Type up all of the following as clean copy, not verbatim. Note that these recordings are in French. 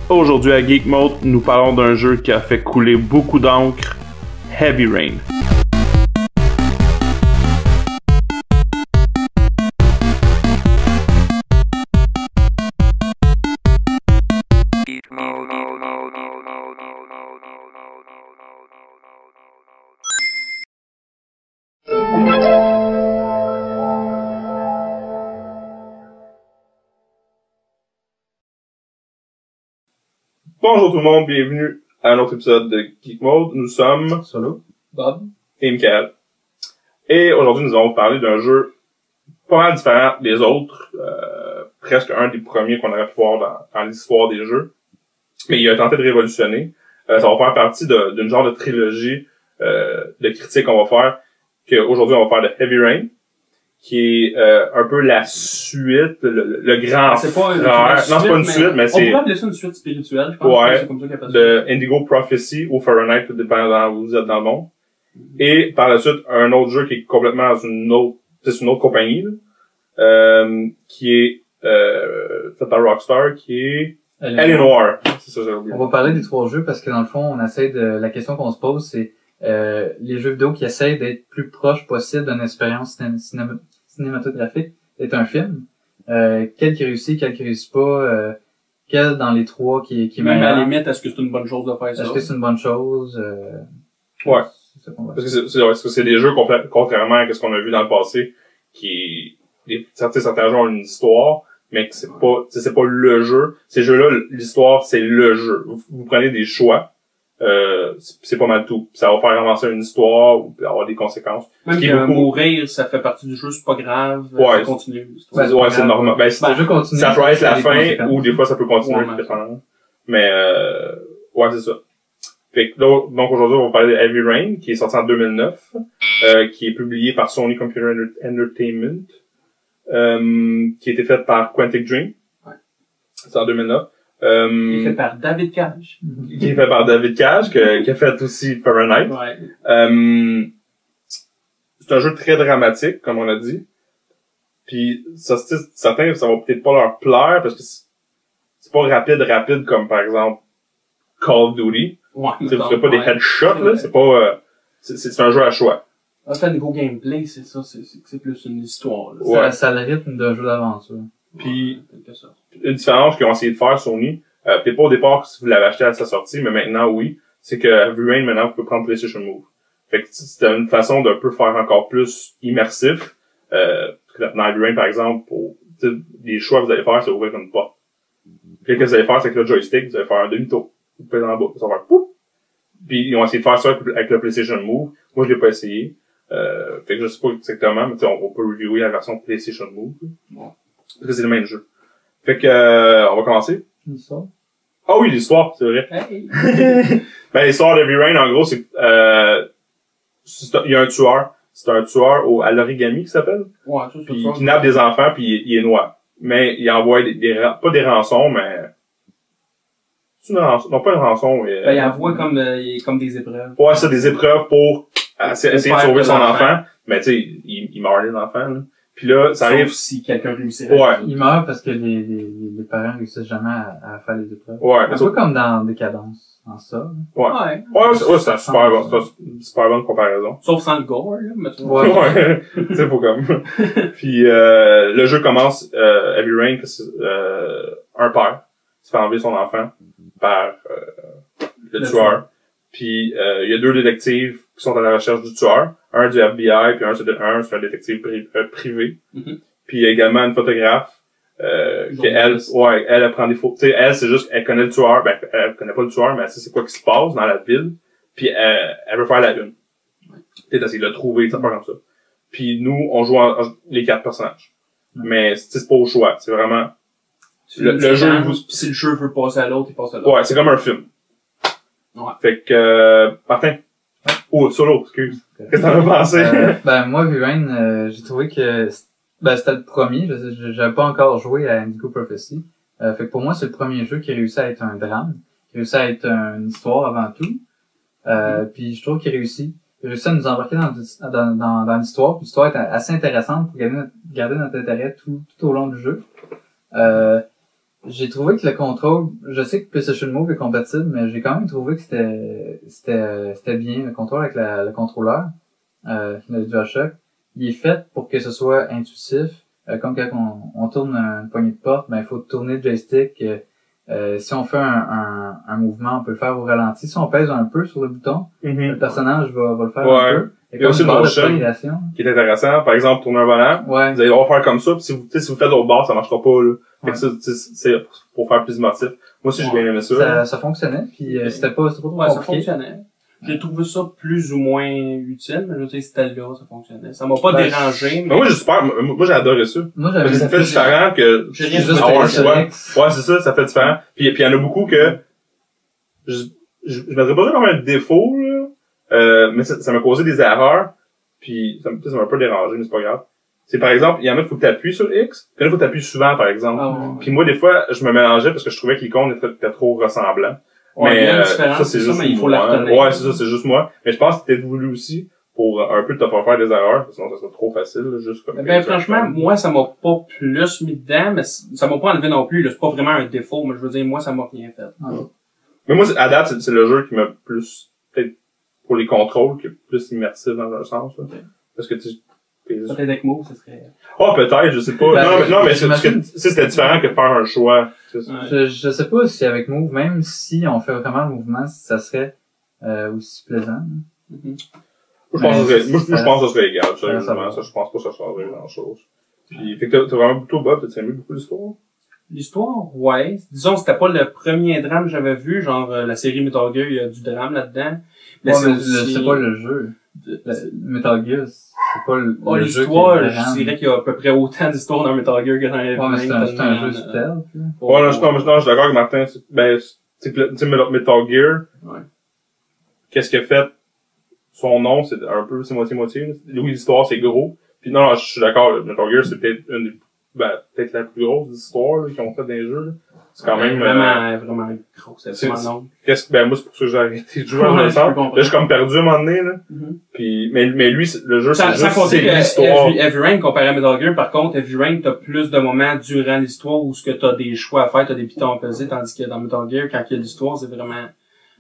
Aujourd'hui à Geek Mode, nous parlons d'un jeu qui a fait couler beaucoup d'encre, Heavy Rain. Bonjour tout le monde, bienvenue à un autre épisode de Geek Mode. Nous sommes Solo, Bob et Michael. Et aujourd'hui, nous allons vous parler d'un jeu pas mal différent des autres. Presque un des premiers qu'on aurait pu voir dans l'histoire des jeux. Mais il a tenté de révolutionner. Ça va faire partie d'une genre de trilogie de critiques qu'on va faire. Qu'aujourd'hui, on va faire de Heavy Rain, qui est un peu la suite, le grand c'est pas frère. Non, c'est pas une suite, mais c'est... On pourrait appeler ça une suite spirituelle, je pense. Ouais, c'est comme ça qu'il appelle ça. de Indigo Prophecy ou Fahrenheit, tout dépendant où vous êtes dans le monde. Et par la suite, un autre jeu qui est complètement dans une autre compagnie, qui est fait par Rockstar, qui est Alienware. C'est ça, j'ai oublié. On va parler des trois jeux parce que dans le fond, la question qu'on se pose, c'est les jeux vidéo qui essayent d'être plus proches possible d'une expérience cinématographique est un film. Quel qui réussit, quel qui réussit pas, quel dans les trois qui est Même meilleur. à la limite, est-ce que c'est une bonne chose de faire ça? Est-ce que c'est une bonne chose? Ouais. C'est ça qu'on va Parce que c'est des jeux contrairement à ce qu'on a vu dans le passé, certains jeux ont une histoire, mais que c'est pas le jeu. Ces jeux-là, l'histoire, c'est le jeu. Vous prenez des choix, c'est pas mal tout. Ça va faire avancer une histoire ou avoir des conséquences. Même que mourir, ça fait partie du jeu, c'est pas grave, ouais, ça continue. Ouais, c'est normal. Ben, le jeu continue, ça peut être la fin, conséquences. ou des fois ça peut continuer, Ouais, dépendamment. Mais ouais, c'est ça. Fait que, donc aujourd'hui, on va parler de Heavy Rain, qui est sorti en 2009, qui est publié par Sony Computer Entertainment, qui a été fait par Quantic Dream. Ouais. C'est en 2009. Il est fait par David Cage. Qui est fait par David Cage, qui a fait aussi Fahrenheit. Ouais. C'est un jeu très dramatique, comme on a dit. Puis certains, ça va peut-être pas leur plaire, parce que c'est pas rapide comme par exemple Call of Duty. Ouais. Tu ferais pas des headshots, là. C'est pas, c'est un jeu à choix. En fait, niveau gameplay, c'est ça, c'est plus une histoire, là. Ouais. Ça a le rythme d'un jeu d'aventure. Puis, En quelque sorte. une différence qu'ils ont essayé de faire, Sony, peut-être pas au départ si vous l'avez acheté à sa sortie, mais maintenant, oui, c'est que Heavy Rain, maintenant, vous pouvez prendre PlayStation Move. Fait que c'était une façon d'un peu faire encore plus immersif. Dans Heavy Rain, par exemple, les choix que vous allez faire, c'est ouvrir une porte. Puis, ce que vous allez faire, c'est que le joystick, vous allez faire un demi-tour. Vous pouvez en bas, ça va faire pouf! Puis, ils ont essayé de faire ça avec le PlayStation Move. Moi, je l'ai pas essayé. Fait que je sais pas exactement, mais on peut reviewer la version PlayStation Move. Ouais. Parce que c'est le même jeu. Fait que, on va commencer. L'histoire? Ah oui, l'histoire, c'est vrai. Hey! Ben, l'histoire de Heavy Rain, en gros, c'est, il y a un tueur. C'est un tueur à l'origami qui s'appelle. Ouais, ça, Puis il kidnappe des enfants, puis il est noir. Mais il envoie pas des rançons, mais... C'est une rançon? Non, pas une rançon, mais... Ben, il envoie comme des épreuves. Ouais, c'est des épreuves pour essayer de faire sauver son l'enfant. enfant. Mais tu sais, il meurt les enfants, là. Puis là, ça arrive... Sauf si quelqu'un réussirait. Ouais. Il meurt parce que les parents réussissent jamais à faire les épreuves. Ouais, Un peu comme dans Décadence, dans ça. ouais. Ouais. Ouais, c'est une super bonne comparaison. Sauf sans le gore, là, mais tu vois. Ouais. Ouais. Tu sais, faut comme. Puis, le jeu commence, Heavy Rain, un père se fait enlever son enfant par, le tueur. Puis, il y a deux détectives qui sont à la recherche du tueur. Un du FBI, puis un c'est un détective privé. Mhm. Puis, il y a également une photographe, elle prend des photos. Tu sais, elle, c'est juste, elle connaît le tueur. Ben, elle connaît pas le tueur, mais elle sait c'est quoi qui se passe dans la ville. Puis, elle veut faire la une. Peut-être essayer de le trouver, ça part comme ça. Puis, nous, on joue les 4 personnages. Mais, c'est pas au choix. C'est vraiment, le jeu, si le jeu veut passer à l'autre, il passe à l'autre. ouais, c'est comme un film. Ouais. Fait que, Martin. Oh, Solo, excuse. Qu'est-ce que t'en as pensé? Ben, moi, Heavy Rain, j'ai trouvé que, c'était le premier. J'avais pas encore joué à Indigo Prophecy. Fait que pour moi, c'est le premier jeu qui réussit à être un drame, qui réussit à être une histoire avant tout. Puis je trouve qu'il réussit. Il réussit à nous embarquer dans l'histoire. Puis l'histoire est assez intéressante pour garder notre intérêt tout au long du jeu. J'ai trouvé que le contrôle, je sais que PlayStation Move est compatible, mais j'ai quand même trouvé que c'était bien, le contrôle avec le contrôleur, le DualShock. Il est fait pour que ce soit intuitif. Comme quand on tourne une poignée de porte, ben, il faut tourner le joystick. Si on fait un mouvement, on peut le faire au ralenti. Si on pèse un peu sur le bouton, le personnage va le faire un peu. Il y a aussi le motion qui est intéressant. Par exemple, tourner un volant. Vous allez devoir faire comme ça. Puis si vous faites l'autre bord, ça marchera pas, là. Fait que ça, c'est pour faire plus émotif. Moi aussi, j'ai bien aimé ça. Ça fonctionnait, puis c'était pas trop compliqué. Ça fonctionnait. J'ai trouvé ça plus ou moins utile, mais je veux dire, c'était là, ça fonctionnait. Ça m'a pas dérangé, mais... Moi, j'ai adoré ça. Moi, parce que ça fait différent que avoir un choix. Ouais, c'est ça fait différent. Puis il y en a beaucoup que je mettrais pas ça comme un défaut, là. Mais ça m'a causé des erreurs, puis ça m'a un peu dérangé, mais c'est pas grave. C'est par exemple, il y en a qu'il faut que t'appuies sur X, puis il y en a qu'il faut que t'appuies souvent, par exemple. Puis moi, des fois, je me mélangeais parce que je trouvais que l'icône était trop ressemblant. Mais ça, c'est juste mais il faut la retenir. Ouais, c'est ça, c'est juste moi. Mais je pense que c'était voulu aussi pour un peu te faire des erreurs, sinon ça serait trop facile, là, juste comme... franchement, moi, ça m'a pas plus mis dedans, mais ça m'a pas enlevé non plus, là. C'est pas vraiment un défaut, mais je veux dire, moi, ça m'a rien fait. Mais moi, à date, c'est le jeu qui m'a plus, peut-être, pour les contrôles, qui est plus immersif dans un sens, là. Parce que peut-être avec Move, ça serait... peut-être, je sais pas. Non, mais c'était différent que faire un choix. Je sais pas si avec Move, même si on fait vraiment le mouvement, ça serait aussi plaisant. Je pense que ça serait égal, sérieusement. Je pense pas que ça changerait grand-chose. Puis, fait que t'as vraiment plutôt Bob, t'as aimé beaucoup l'histoire? L'histoire, ouais. Disons, c'était pas le premier drame que j'avais vu, genre la série Metal Gear, il y a du drame là-dedans. Mais c'est pas le jeu. Metal Gear, c'est pas le jeu. L'histoire, je dirais qu'il y a à peu près autant d'histoires dans Metal Gear que dans les c'est un jeu stealth. Ouais, je suis d'accord avec Martin. Ben, tu sais, Metal Gear. Ouais. Qu'est-ce qu'il a fait? Son nom, c'est un peu, c'est moitié-moitié. Oui, l'histoire, c'est gros. Puis non, je suis d'accord, Metal Gear, c'est peut-être peut-être la plus grosse histoire, qu'ils ont fait dans les jeux, là. C'est quand même, vraiment gros, c'est vraiment long. Moi, c'est pour ça que j'ai arrêté de jouer en même temps. Là, je suis comme perdu à un moment donné, là. Puis, mais lui, le jeu, c'est juste, l'histoire. Heavy Rain, comparé à Metal Gear, par contre, Heavy Rain, t'as plus de moments durant l'histoire où ce que t'as des choix à faire, t'as des pitons à peser, tandis que dans Metal Gear, quand il y a l'histoire, c'est vraiment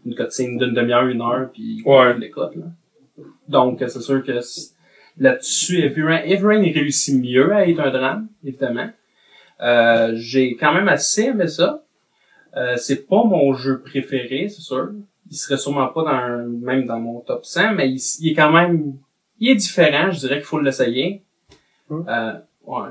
une cutscene d'une demi-heure, 1 heure, puis il l'écoute, là. Donc, c'est sûr que là-dessus, Heavy Rain réussit mieux à être un drame, évidemment. J'ai quand même assez aimé ça. C'est pas mon jeu préféré, c'est sûr. Il serait sûrement pas même dans mon top 100, mais il est quand même, il est différent, je dirais qu'il faut l'essayer. Ouais. Oh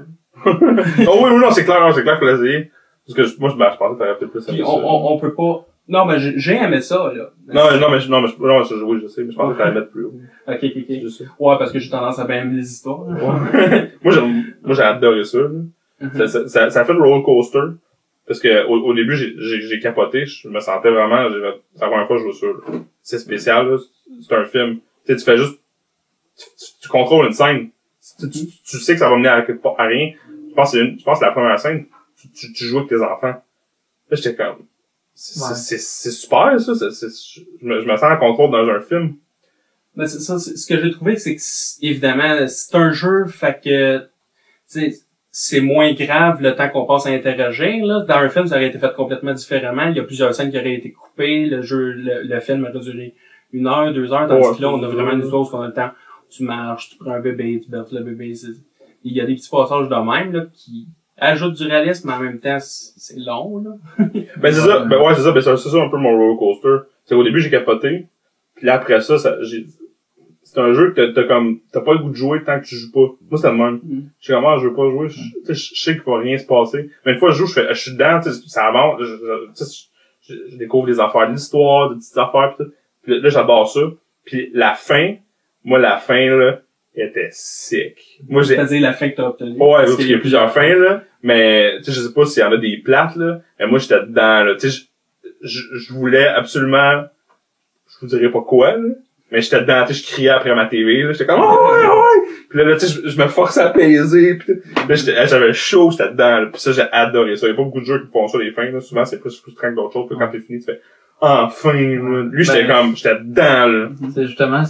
oui, non, c'est clair qu'il faut l'essayer. Parce que moi, je pensais que t'aurais peut-être plus aimé ça. On peut pas, non, mais j'ai aimé ça, là. Oui, je sais, mais je pensais que t'allais mettre plus haut. Ok. Ouais, parce que j'ai tendance à bien aimer les histoires. Moi, j'ai adoré ça, là. Ça a fait le roller coaster. Parce que, au début, j'ai capoté. Je me sentais vraiment, c'est la première fois que je joue ça, là. C'est spécial, là. C'est un film. Tu sais, tu fais juste, tu contrôles une scène. Tu sais que ça va mener à rien. Je pense que la première scène, tu joues avec tes enfants. Là, j'étais comme, c'est super, ça. Je me sens en contrôle dans un film. Mais c'est ça, ce que j'ai trouvé, c'est que, évidemment, c'est un jeu, fait que, tu sais, c'est moins grave le temps qu'on passe à interagir, là. Dans un film, ça aurait été fait complètement différemment. Il y a plusieurs scènes qui auraient été coupées. Le film aurait duré 1 heure, 2 heures, tandis que là, on a vraiment une histoire où on a le temps. Tu marches, tu prends un bébé, tu berces le bébé. Il y a des petits passages de même, là, qui ajoutent du réalisme, mais en même temps, c'est long, là. C'est ça. C'est ça un peu mon roller coaster. C'est qu'au début, j'ai capoté. Puis là, après ça, c'est un jeu que t'as pas le goût de jouer tant que tu joues pas. Moi, c'est le même. Je suis je veux pas jouer. Je sais qu'il va rien se passer. Mais une fois que je joue, je suis dedans, ça avance. Je découvre des affaires de l'histoire, des petites affaires, pis tout. Puis là, j'adore ça. Puis la fin, là, était sick. Moi, c'est-à-dire la fin que t'as obtenue. Ouais, parce qu'il y a plusieurs fins, là. Mais, tu sais, je sais pas s'il y en a des plates, là. Mais moi, j'étais dedans, là. Tu sais, je voulais absolument, je vous dirais pas quoi, là. Mais j'étais dedans, tu sais, je criais après ma TV, là. J'étais comme, ouais! Puis là, tu sais, je me forçais à paiser, pis là, j'avais chaud, j'étais dedans, là. Pis ça, j'ai adoré ça. Il y a pas beaucoup de jeux qui font ça, les fins, là. Souvent, c'est plus frustrant que d'autres choses. Puis quand t'es fini, tu fais, enfin, là. Lui, j'étais dedans, là. C'est justement,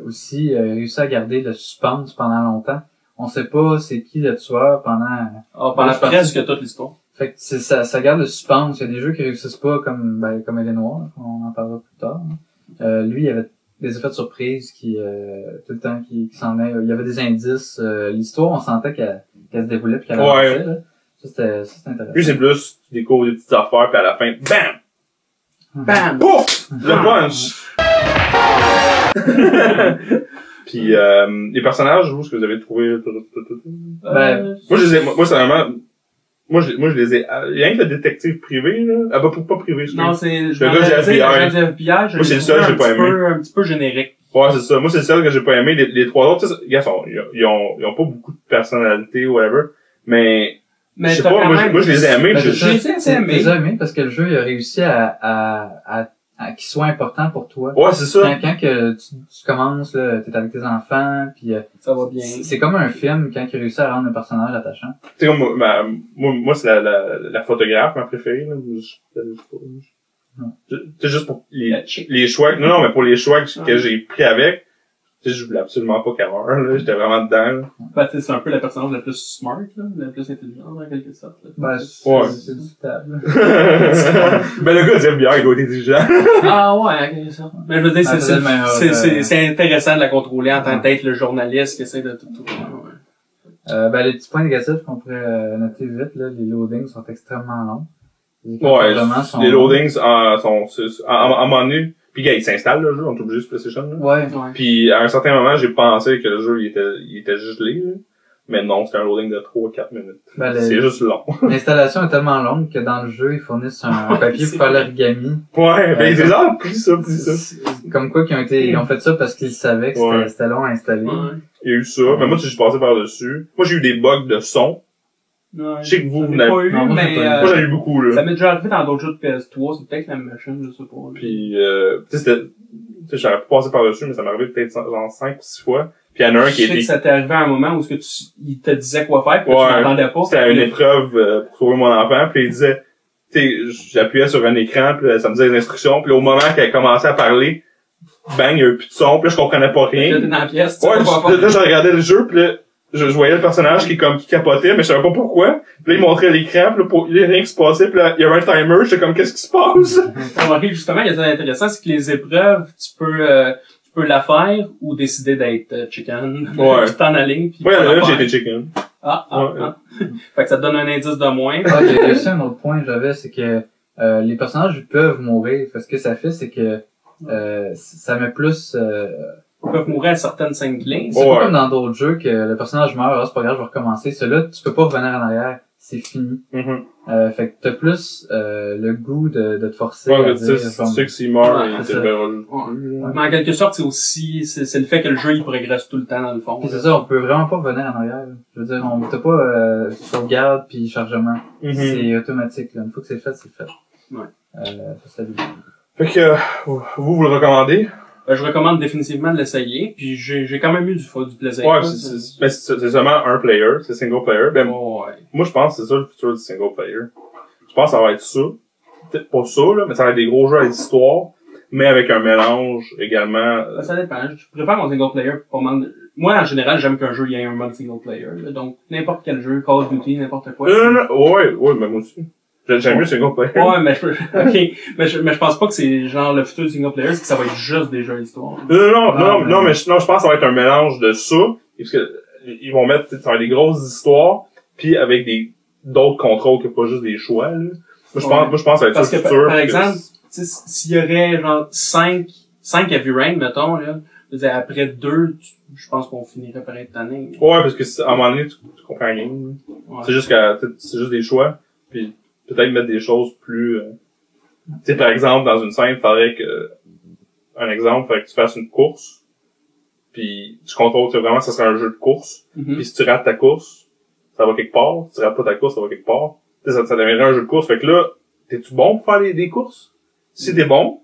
aussi, réussi à garder le suspense pendant longtemps. On sait pas c'est qui le tueur pendant presque toute l'histoire. Fait que ça garde le suspense. Il y a des jeux qui réussissent pas comme Elle est noire, on en parlera plus tard. Lui, il y avait des effets de surprise tout le temps qui s'en est. Il y avait des indices. L'histoire, on sentait qu'elle se déroulait puis qu'elle avançait, là. Ça, c'était intéressant. Lui, c'est plus, tu découvres des petites affaires puis à la fin, bam! Bam! Pouf! Le punch! Puis, les personnages, vous, ce que vous avez trouvé, moi, c'est vraiment, moi, je les ai, rien que le détective privé, là. Ah, pas privé, non, c'est, le gars du FBI. Moi, c'est le seul que j'ai pas aimé. Un petit peu générique. Ouais, c'est ça. Moi, c'est le seul que j'ai pas aimé. Les trois autres, ils ont pas beaucoup de personnalité ou whatever. Mais je sais pas, moi, je les ai aimés. Je les ai aimés parce que le jeu, il a réussi à qu'il soit important pour toi. Ouais, c'est ça. Quand que tu commences, là, t'es avec tes enfants, puis ça va bien. C'est comme un film quand il réussit à rendre un personnage attachant. Tu sais, moi, c'est la photographe, ma préférée, là. C'est juste pour les choix. Non, mais pour les choix que j'ai pris avec, tu sais, je voulais absolument pas qu'elle meure, là. J'étais vraiment dedans, là. Ben, tu sais, c'est un peu la personnage la plus smart, là, la plus intelligente, en quelque sorte, là. Ben, c'est discutable. Ben, le gars du FBI, il doit être intelligent. Ah, ouais, en quelque sorte. Mais je veux dire, c'est intéressant de la contrôler en tant que d'être le journaliste qui essaie de tout. Ben, les petits points négatifs qu'on pourrait noter vite, là, les loadings sont extrêmement longs. Ouais, les loadings sont à un moment donné. Puis gars, il s'installe le jeu, on est obligé de PlayStation, là. Ouais. Puis à un certain moment, j'ai pensé que le jeu il était gelé, là. Mais non, c'était un loading de 3-4 minutes. Ben, c'est juste long. L'installation est tellement longue que dans le jeu, ils fournissent un papier pour faire l'origami. Ouais, ben ils ont pris ça. Comme quoi ils ont fait ça parce qu'ils savaient que c'était long à installer. Ouais. Il y a eu ça. Mais moi, je suis passé par-dessus. Moi, j'ai eu des bugs de son. Ouais, je sais que vous n'avez pas eu, non, mais moi j'en ai eu beaucoup, là. Ça m'est déjà arrivé dans d'autres jeux de PS3, c'est peut-être la machine, je sais pas. Puis tu sais, j'aurais pu passer par-dessus, mais ça m'est arrivé peut-être genre 5 ou 6 fois. Puis il y en a un qui était... Je sais que ça t'est arrivé à un moment où il te disait quoi faire, puis tu m'entendais pas. C'était une épreuve pour sauver mon enfant, puis il disait, tu sais, j'appuyais sur un écran, puis ça me disait les instructions, puis au moment qu'elle commençait à parler, bang, il y a eu plus de son, puis là je comprenais pas rien. J'étais dans la pièce, là je regardais le jeu, puis là, je voyais le personnage qui capotait, mais je savais pas pourquoi. Puis là, il montrait l'écran, puis là, il y a rien qui se passait, puis là, il y avait un timer, j'étais comme, qu'est-ce qui se passe? Justement, il y a ça d'intéressant, c'est que les épreuves, tu peux la faire ou décider d'être chicken. Ouais. Tu t'en alignes. Puis ouais, là, j'ai été chicken. Fait que ça te donne un indice de moins. Il y a aussi un autre point que j'avais, c'est que, les personnages peuvent mourir. Parce que ça fait, c'est que, ça met plus, ils peuvent mourir à certaines scènes clés. C'est pas comme dans d'autres jeux que le personnage meurt, c'est pas grave, je vais recommencer. Celui-là, tu peux pas revenir en arrière. C'est fini. Fait que t'as plus le goût de te forcer à dire... Tu sais que s'il meurt, il te verra. Mais en quelque sorte, c'est aussi c'est le fait que le jeu il progresse tout le temps dans le fond. C'est ça, on peut vraiment pas revenir en arrière. Je veux dire, on t'as pas sauvegarde puis chargement. C'est automatique. Là. Une fois que c'est fait, c'est fait. Ouais. Ça fait que vous le recommandez? Je recommande définitivement de l'essayer, puis j'ai quand même eu du plaisir. Ouais, c'est seulement un player, c'est single player. Ben, moi je pense que c'est ça le futur du single player. Je pense que ça va être ça. Peut-être pas ça, là, mais ça va être des gros jeux à l'histoire, mais avec un mélange également. Ça dépend. Je préfère mon single player pour moi, en général, j'aime qu'un jeu ait un mode single player. Là. Donc, n'importe quel jeu, Call of Duty, n'importe quoi. Non, ouais, mais moi aussi. J'aime mieux single player. Ouais, mais je pense pas que c'est genre le futur du single player, c'est que ça va être juste des jeux d'histoire. Non, mais je pense que ça va être un mélange de ça, parce que ils vont mettre, ça va être des grosses histoires, puis avec d'autres contrôles que pas juste des choix, là. Moi, je pense que ça va être ça le futur. Par exemple, s'il y aurait genre 5 Heavy Rain, mettons, là, je veux dire, après 2, je pense qu'on finirait par être tanné. Ouais, parce que à un moment donné, tu comprends rien. Ouais. C'est juste des choix, puis peut-être mettre des choses plus... tu sais, par exemple, dans une scène, il faudrait que... Un exemple, il faudrait que tu fasses une course, puis tu contrôles, vraiment, ça serait un jeu de course. Puis si tu rates ta course, ça va quelque part. Si tu rates pas ta course, ça va quelque part. Tu sais, ça deviendrait un jeu de course. Fait que là, t'es-tu bon pour faire des courses? Si t'es bon,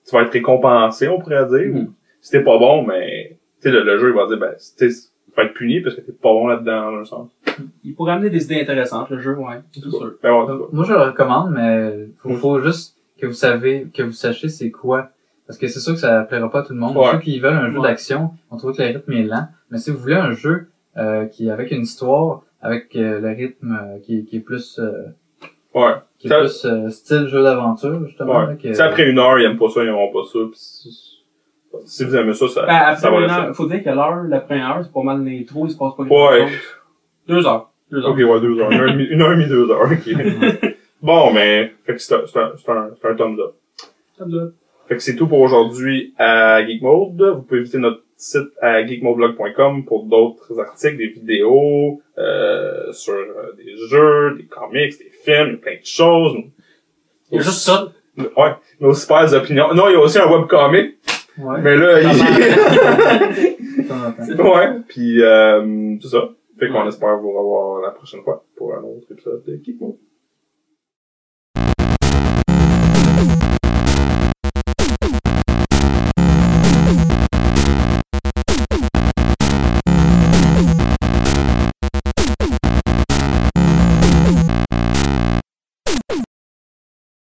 tu vas être récompensé, on pourrait dire. Si t'es pas bon, mais... Tu sais, le jeu, il va dire, ben, tu vas être puni parce que t'es pas bon là-dedans, dans un sens. Il pourrait amener des idées intéressantes, le jeu, ouais, c'est sûr. Ben, moi, je le recommande, mais faut juste que vous sachiez c'est quoi. Parce que c'est sûr que ça plaira pas à tout le monde. Ceux qui veulent un jeu d'action, on trouve que le rythme est lent. Mais si vous voulez un jeu qui avec une histoire, avec le rythme qui est plus ouais. qui est plus style jeu d'aventure, justement. Ouais. Là, que... Après 1 heure, ils aiment pas ça, ils aimeront pas ça. Si vous aimez ça, après ça va le faire. Faut dire que la première heure, c'est pas mal l'intro, il se passe pas ouais. 2 heures. 2 heures. Ok, ouais, 2 heures. 1 heure et demie, 2 heures, ok. Bon, mais, fait que c'est un thumbs up. Thumbs up. Fait que c'est tout pour aujourd'hui à Geek Mode. Vous pouvez visiter notre site à geekmodeblog.com pour d'autres articles, des vidéos, sur des jeux, des comics, des films, plein de choses. Il y a juste ça. Ouais, nos super opinions. Non, il y a aussi un webcomic. Ouais. Mais là, ouais, puis c'est ça. Fait qu'on espère vous revoir la prochaine fois pour un autre épisode de Geek Mode.